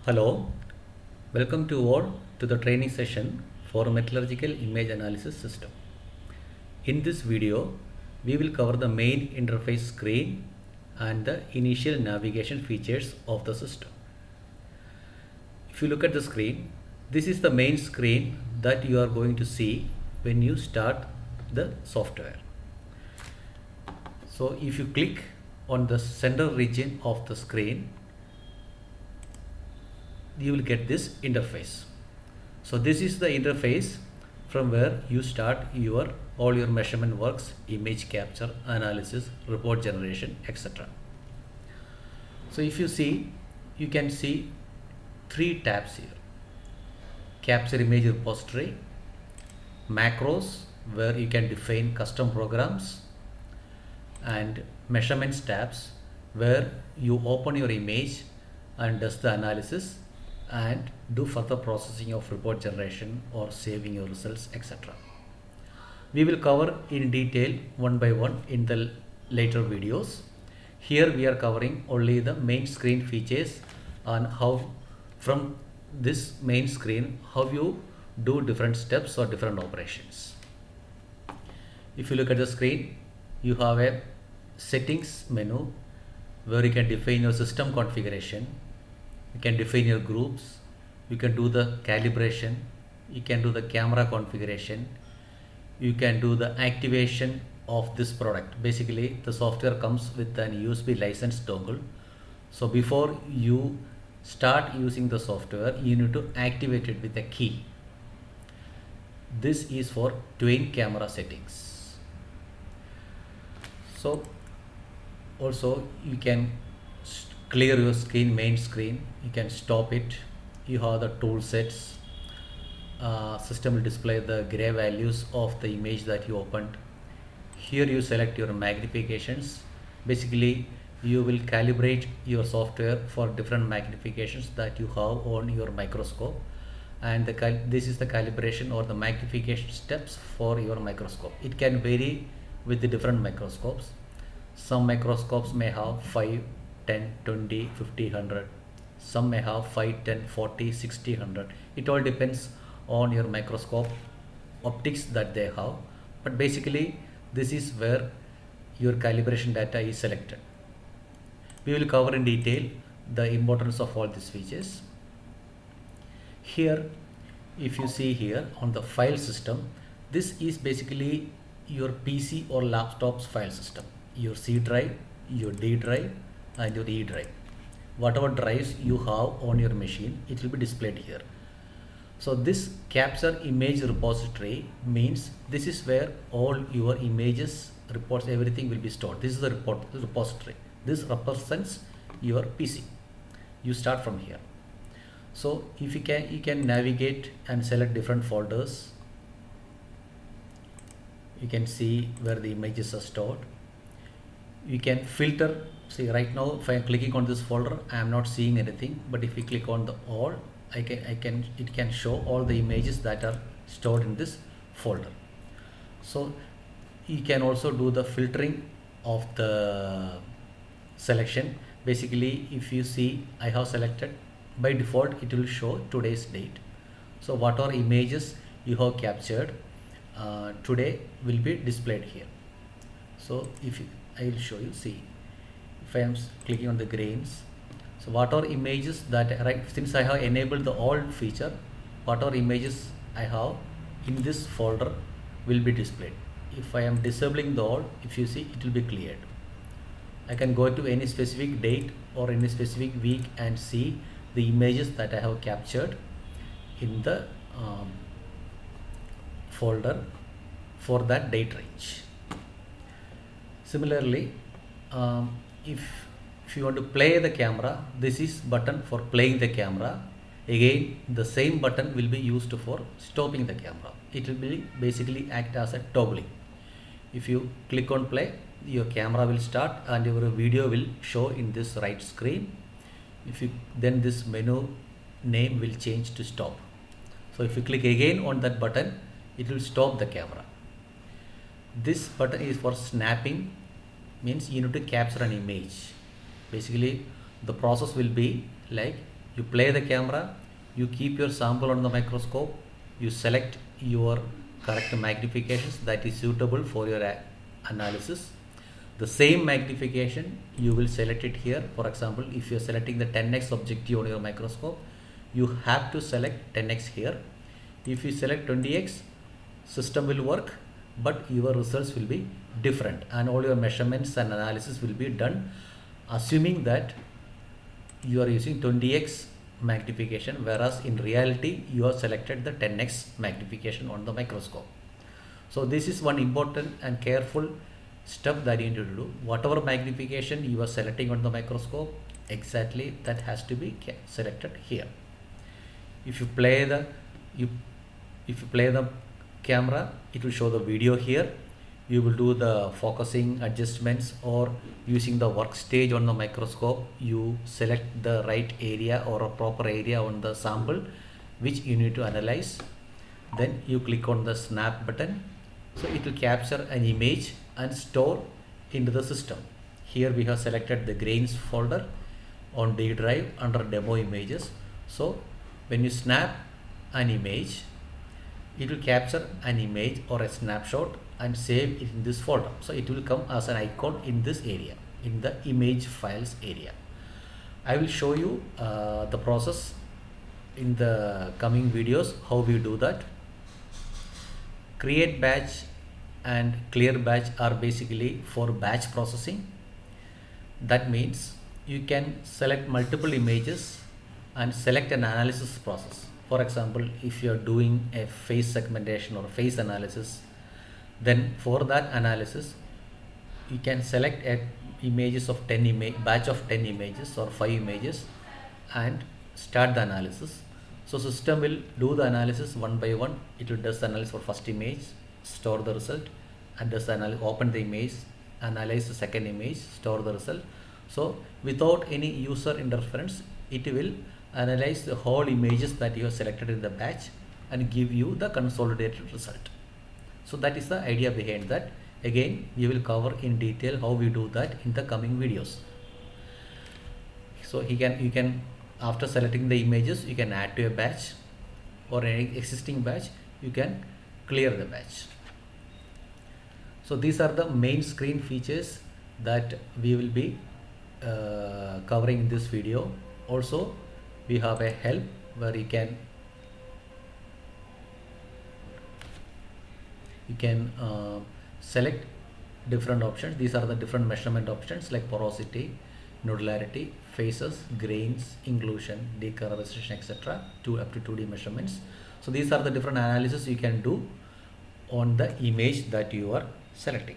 Hello, welcome to all to the training session for Metallurgical Image Analysis System. In this video, we will cover the main interface screen and the initial navigation features of the system. If you look at the screen, this is the main screen that you are going to see when you start the software. So if you click on the center region of the screen, you will get this interface. So this is the interface from where you start all your measurement works, image capture, analysis, report generation, etc. So if you see, you can see three tabs here: capture image repository, macros where you can define custom programs, and measurements tabs where you open your image and does the analysis and do further processing of report generation or saving your results, etc. We will cover in detail one by one in the later videos. Here we are covering only the main screen features and how from this main screen how you do different steps or different operations. If you look at the screen, you have a settings menu where you can define your system configuration. You can define your groups, you can do the calibration, you can do the camera configuration, you can do the activation of this product. Basically, the software comes with an USB license dongle. So before you start using the software, you need to activate it with a key. This is for twin camera settings. So also you can clear your main screen, you can stop it, you have the tool sets, system will display the gray values of the image that you opened. Here you select your magnifications. Basically you will calibrate your software for different magnifications that you have on your microscope, and this is the calibration or the magnification steps for your microscope. It can vary with the different microscopes. Some microscopes may have 5, 10, 20, 50, 100. Some may have 5, 10, 40, 60, 100. It all depends on your microscope optics that they have. But basically, this is where your calibration data is selected. We will cover in detail the importance of all these features. Here, if you see here on the file system, this is basically your PC or laptop's file system. Your C drive, your D drive, and your E drive. Whatever drives you have on your machine, it will be displayed here. So this capture image repository means this is where all your images, reports, everything will be stored. This is the repository. This represents your PC. You start from here. So if you can navigate and select different folders. You can see where the images are stored. You can filter. See, right now if I am clicking on this folder, I am not seeing anything, but if you click on the all, it can show all the images that are stored in this folder. So you can also do the filtering of the selection. Basically, if you see, I have selected, by default it will show today's date. So whatever images you have captured today will be displayed here. So I will show you. See, if I am clicking on the grains, so whatever images that since I have enabled the all feature, whatever images I have in this folder will be displayed. If I am disabling the all, if you see, it will be cleared. I can go to any specific date or any specific week and see the images that I have captured in the folder for that date range. Similarly, if you want to play the camera, this is button for playing the camera. Again, the same button will be used for stopping the camera. It will be basically act as a toggling. If you click on play, your camera will start and your video will show in this right screen. Then this menu name will change to stop. So if you click again on that button, it will stop the camera. This button is for snapping, means you need to capture an image. Basically the process will be like You play the camera, you keep your sample on the microscope, you select your correct magnifications that is suitable for your analysis. The same magnification you will select it here. For example, if you are selecting the 10x objective on your microscope, you have to select 10x here. If you select 20x, system will work, but your results will be different, and all your measurements and analysis will be done assuming that you are using 20x magnification, whereas in reality you have selected the 10x magnification on the microscope. So this is one important and careful step that you need to do. Whatever magnification you are selecting on the microscope, exactly that has to be selected here. If you play the camera, it will show the video here. You will do the focusing adjustments, or using the work stage on the microscope, you select the right area or a proper area on the sample which you need to analyze. Then you click on the snap button, so it will capture an image and store into the system. Here we have selected the grains folder on D drive under demo images. So when you snap an image, it will capture an image or a snapshot and save it in this folder. So it will come as an icon in this area, in the image files area. I will show you the process in the coming videos how we do that. Create batch and clear batch are basically for batch processing. That means you can select multiple images and select an analysis process. For example, if you are doing a face segmentation or face analysis, then for that analysis you can select images of 10 batch of 10 images or 5 images and start the analysis. So system will do the analysis one by one. It will does the analysis for first image, store the result, and does the analysis, open the image, analyze the second image, store the result. So without any user interference, it will analyze the whole images that you have selected in the batch and give you the consolidated result. So that is the idea behind that. Again, we will cover in detail how we do that in the coming videos. So you can after selecting the images, you can add to a batch or any existing batch, you can clear the batch. So these are the main screen features that we will be covering in this video. Also, we have a help where you can select different options. These are the different measurement options like porosity, nodularity, phases, grains, inclusion, decolorization, etc. up to 2D measurements. So these are the different analysis you can do on the image that you are selecting.